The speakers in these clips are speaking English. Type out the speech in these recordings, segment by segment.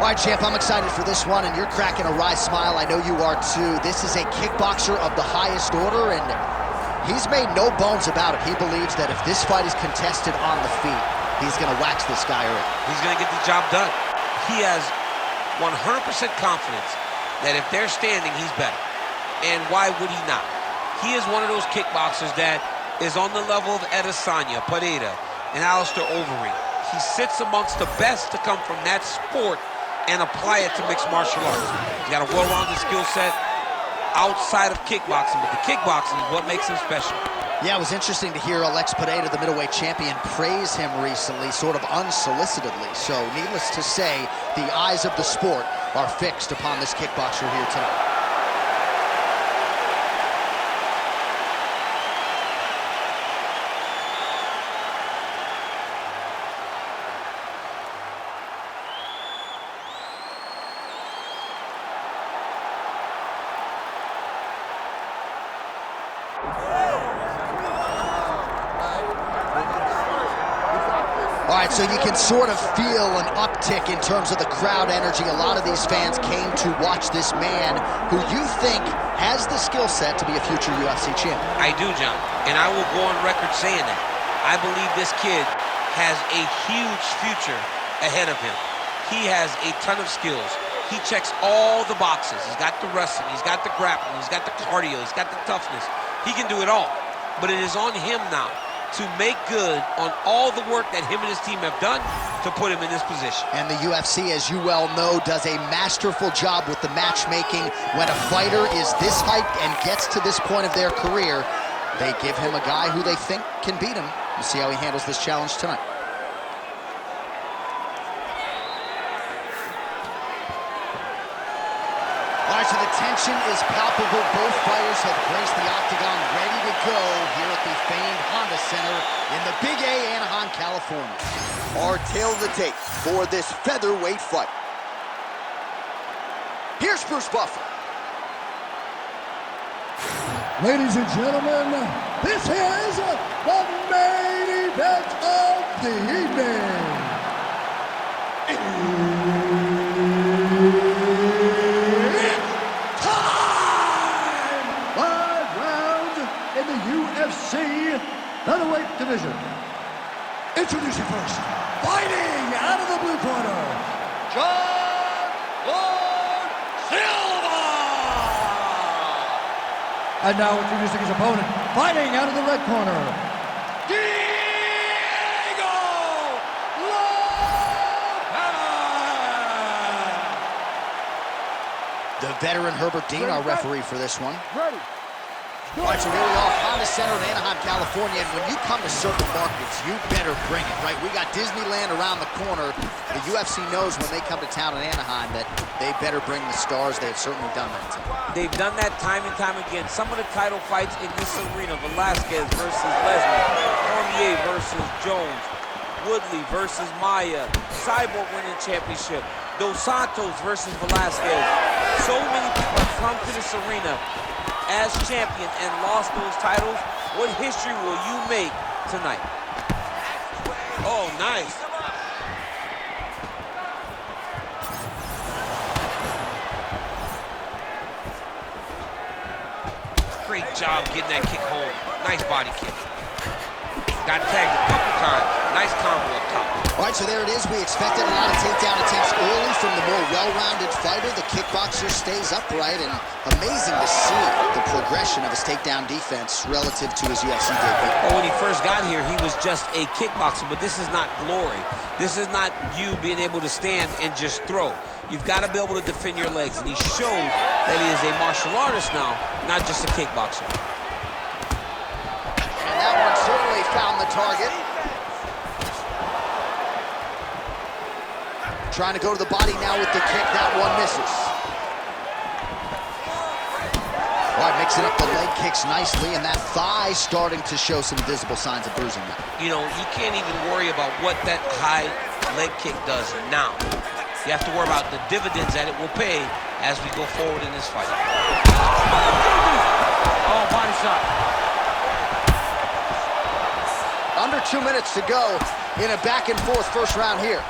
All right, champ, I'm excited for this one, and you're cracking a wry smile. I know you are, too. This is a kickboxer of the highest order, and he's made no bones about it. He believes that if this fight is contested on the feet, he's going to wax this guy early. He's going to get the job done. He has 100% confidence that if they're standing, he's better. And why would he not? He is one of those kickboxers that is on the level of Adesanya, Pereira, and Alistair Overeem. He sits amongst the best to come from that sport and apply it to mixed martial arts. He's got a well-rounded skill set outside of kickboxing, but the kickboxing is what makes him special. Yeah, it was interesting to hear Alex Pereira, the middleweight champion, praise him recently, sort of unsolicitedly. So, needless to say, the eyes of the sport are fixed upon this kickboxer here tonight. All right, so you can sort of feel an uptick in terms of the crowd energy. A lot of these fans came to watch this man who you think has the skill set to be a future UFC champion. I do, John, and I will go on record saying that. I believe this kid has a huge future ahead of him. He has a ton of skills. He checks all the boxes. He's got the wrestling, he's got the grappling, he's got the cardio, he's got the toughness. He can do it all, but it is on him now to make good on all the work that him and his team have done to put him in this position. And the UFC, as you well know, does a masterful job with the matchmaking. When a fighter is this hyped and gets to this point of their career, they give him a guy who they think can beat him. We'll see how he handles this challenge tonight. All right, so the tension is palpable. Both fighters have graced the octagon, ready to go here at the famed Honda Center in the Big A, Anaheim, California. Our tale of the tape for this featherweight fight. Here's Bruce Buffer. Ladies and gentlemen, this is the main event of the evening. UFC featherweight division. Introducing first, fighting out of the blue corner, John Silva. And now introducing his opponent, fighting out of the red corner, Diego Lopes. The veteran Herbert Dean, our referee for this one. Ready. All right, so here we are, Honda Center in Anaheim, California, and when you come to certain markets, you better bring it, right? We got Disneyland around the corner. The UFC knows when they come to town in Anaheim that they better bring the stars. They've certainly done that. They've done that time and time again. Some of the title fights in this arena, Velasquez versus Lesnar, Cormier versus Jones, Woodley versus Maia, Cyborg winning championship, Dos Santos versus Velasquez. So many people have come to this arena as champion and lost those titles. What history will you make tonight? Oh, nice. Great job getting that kick home. Nice body kick. Got tagged a couple times. Nice combo up top. All right, so there it is. We expected a lot of takedown attempts early from the more well-rounded fighter. The kickboxer stays upright, and amazing to see the progression of his takedown defense relative to his UFC debut. Oh, when he first got here, he was just a kickboxer, but this is not glory. This is not you being able to stand and just throw. You've got to be able to defend your legs, and he showed that he is a martial artist now, not just a kickboxer. And that one certainly found the target. Trying to go to the body now with the kick. That one misses. All right, mixing up the leg kicks nicely, and that thigh starting to show some visible signs of bruising now. You know, you can't even worry about what that high leg kick does now. You have to worry about the dividends that it will pay as we go forward in this fight. Oh, body shot. Under 2 minutes to go in a back-and-forth first round here.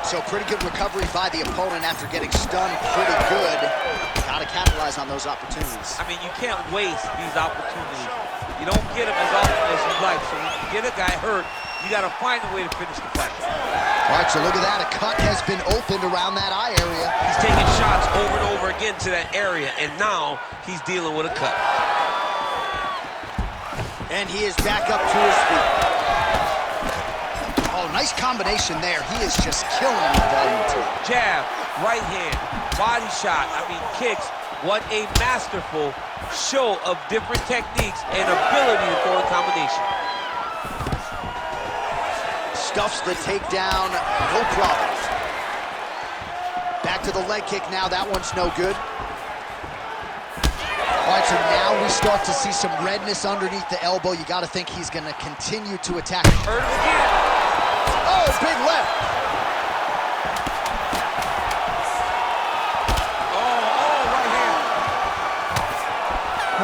So pretty good recovery by the opponent after getting stunned pretty good. Got to capitalize on those opportunities. I mean, you can't waste these opportunities. You don't get them as often as you'd like. So when you get a guy hurt, you got to find a way to finish the fight. All right, so look at that. A cut has been opened around that eye area. He's taking shots over and over again to that area, and now he's dealing with a cut. And he is back up to his feet. Oh, nice combination there. He is just killing him with volume too. Jab, right hand, body shot, kicks. What a masterful show of different techniques and ability to throw a combination. Stuffs the takedown, no problem. Back to the leg kick now. That one's no good. All right, so now we start to see some redness underneath the elbow. You got to think he's going to continue to attack. Hurt him again. Oh, big left. Right hand.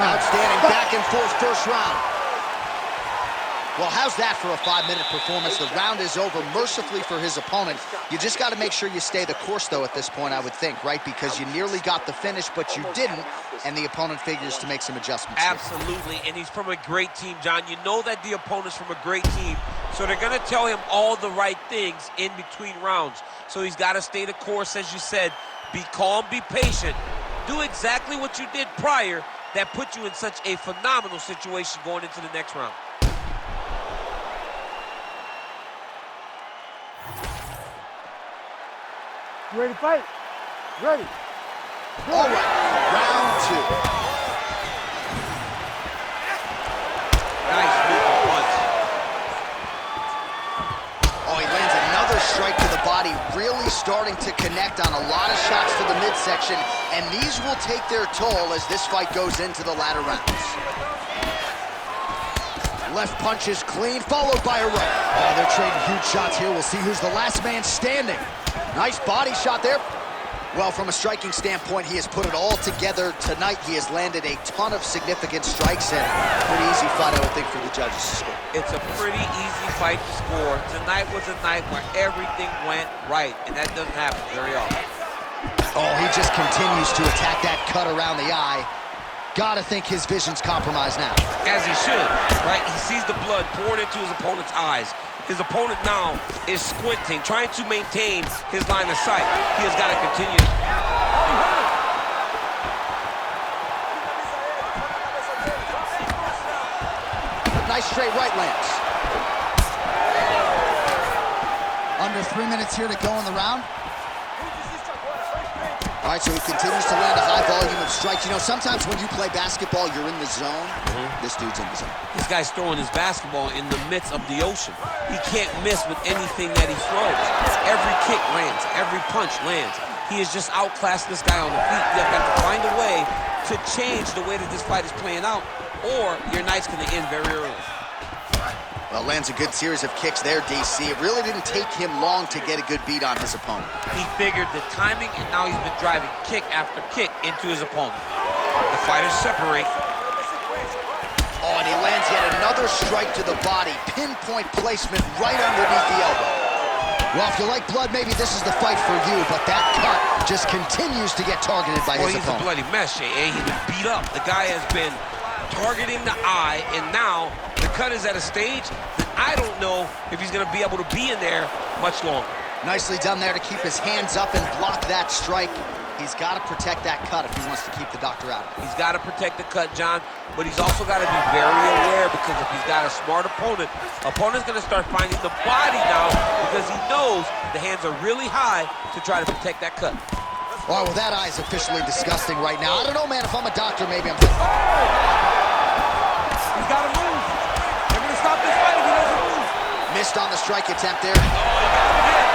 Outstanding back and forth first round. Well, how's that for a 5-minute performance? The round is over mercifully for his opponent. You just got to make sure you stay the course, though, at this point, I would think, right? Because you nearly got the finish, but you didn't, and the opponent figures to make some adjustments. Absolutely, and he's from a great team, John. You know that the opponent's from a great team, so they're going to tell him all the right things in between rounds. So he's got to stay the course, as you said. Be calm, be patient. Do exactly what you did prior that put you in such a phenomenal situation going into the next round. You ready to fight? Ready. All right, round two. Nice movement punch. Oh, he lands another strike to the body, really starting to connect on a lot of shots to the midsection, and these will take their toll as this fight goes into the latter rounds. Left punch is clean, followed by a right. Oh, they're trading huge shots here. We'll see who's the last man standing. Nice body shot there. Well, from a striking standpoint, he has put it all together tonight. He has landed a ton of significant strikes, and pretty easy fight, I would think, for the judges to score. It's a pretty easy fight to score. Tonight was a night where everything went right, and that doesn't happen very often. Oh, he just continues to attack that cut around the eye. Gotta think his vision's compromised now. As he should, right? He sees the blood pouring into his opponent's eyes. His opponent now is squinting, trying to maintain his line of sight. He has got to continue. Nice straight right lands. Under 3 minutes here to go in the round. All right, so he continues to land a high volume of strikes. You know, sometimes when you play basketball, you're in the zone. This dude's in the zone. This guy's throwing his basketball in the midst of the ocean. He can't miss with anything that he throws. Every kick lands. Every punch lands. He is just outclassing this guy on the feet. You've got to find a way to change the way that this fight is playing out, or your night's going to end very early. Well, lands a good series of kicks there, DC. It really didn't take him long to get a good beat on his opponent. He figured the timing, and now he's been driving kick after kick into his opponent. The fighters separate. Oh, and he lands yet another strike to the body. Pinpoint placement right underneath the elbow. Well, if you like blood, maybe this is the fight for you, but that cut just continues to get targeted by his opponent. He's a bloody mess, Jay. He's been beat up. The guy has been targeting the eye, and now the cut is at a stage that I don't know if he's going to be able to be in there much longer. Nicely done there to keep his hands up and block that strike. He's got to protect that cut if he wants to keep the doctor out. He's got to protect the cut, John, but he's also got to be very aware, because if he's got a smart opponent's going to start finding the body now, because he knows the hands are really high to try to protect that cut. All right, well, that eye is officially disgusting right now. I don't know, man. If I'm a doctor, maybe I'm... He's got to move. They're going to stop this fight if he doesn't move. Missed on the strike attempt there. Oh, he got him hit.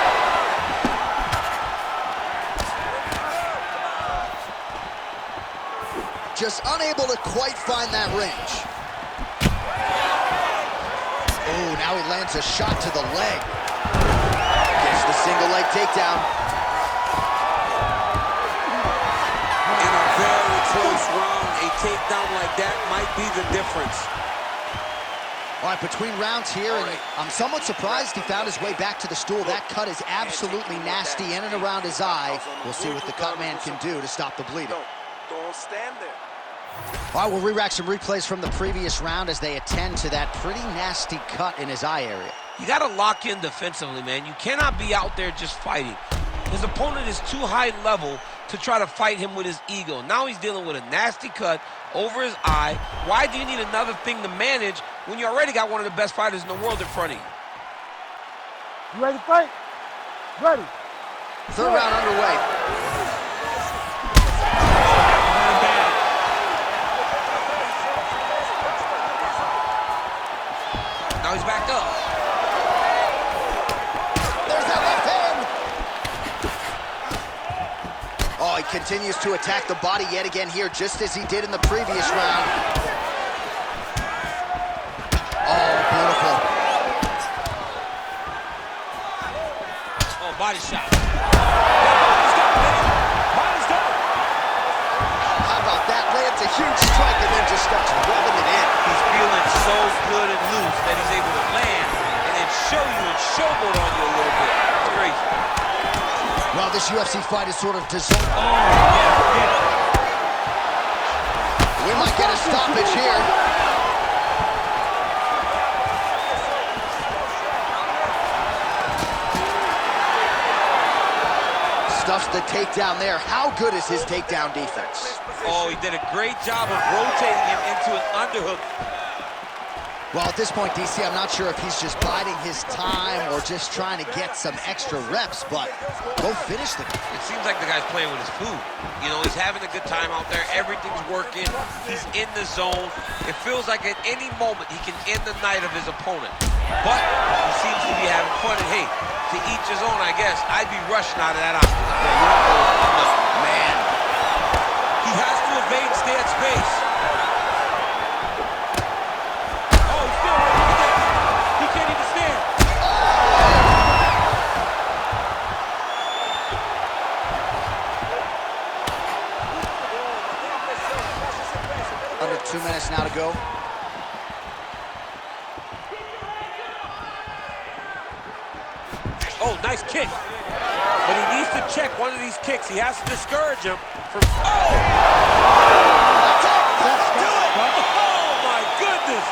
Just unable to quite find that range. Oh, now he lands a shot to the leg. Gets the single leg takedown. In a very close round, a takedown like that might be the difference. All right, between rounds here, and I'm somewhat surprised he found his way back to the stool. That cut is absolutely nasty in and around his eye. We'll see what the cut man can do to stop the bleeding. Don't stand there. All right, we'll re-rack some replays from the previous round as they attend to that pretty nasty cut in his eye area. You got to lock in defensively, man. You cannot be out there just fighting. His opponent is too high level to try to fight him with his ego. Now he's dealing with a nasty cut over his eye. Why do you need another thing to manage when you already got one of the best fighters in the world in front of you? You ready to fight? Ready. Third round underway. Now he's backed up. There's that left hand. Oh, he continues to attack the body yet again here, just as he did in the previous round. Oh, beautiful. Oh, body shot. How about that? Lands a huge strike and then just starts rubbing it in. He's feeling so good and loose that he's able to land and then show you and showboat on you a little bit. It's crazy. Well, this UFC fight is sort of designed. Oh, yeah. We might get a stoppage here. Stuffs the takedown there. How good is his takedown defense? Oh, he did a great job of rotating him into an underhook. Well, at this point, DC, I'm not sure if he's just biding his time or just trying to get some extra reps, but go finish the guy. It seems like the guy's playing with his food. You know, he's having a good time out there. Everything's working. He's in the zone. It feels like at any moment he can end the night of his opponent. But he seems to be having fun. And hey, to each his own, I guess. I'd be rushing out of that octagon. No, man. He has to evade, stay at space. Oh, he's still right there. He can't even stand. Under 2 minutes now to go. Oh, nice kick. But he needs to check one of these kicks. He has to discourage him from... Oh! Oh, my goodness!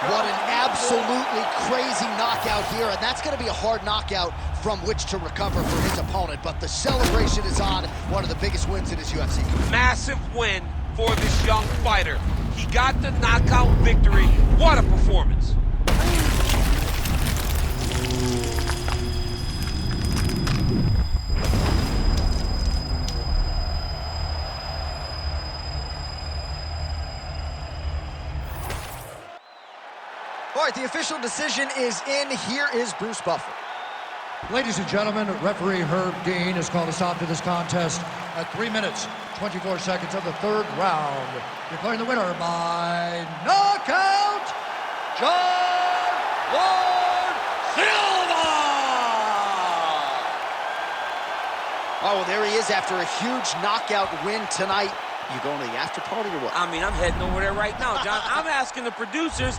What an absolutely crazy knockout here, and that's going to be a hard knockout from which to recover for his opponent, but the celebration is on. One of the biggest wins in his UFC career. Massive win for this young fighter. He got the knockout victory. What a performance. All right, the official decision is in. Here is Bruce Buffer. Ladies and gentlemen, referee Herb Dean has called a stop to this contest at 3 minutes, 24 seconds of the third round. Declaring the winner by knockout, John Lord Silva! Oh, well, there he is after a huge knockout win tonight. You going to the after party or what? I mean, I'm heading over there right now, John. I'm asking the producers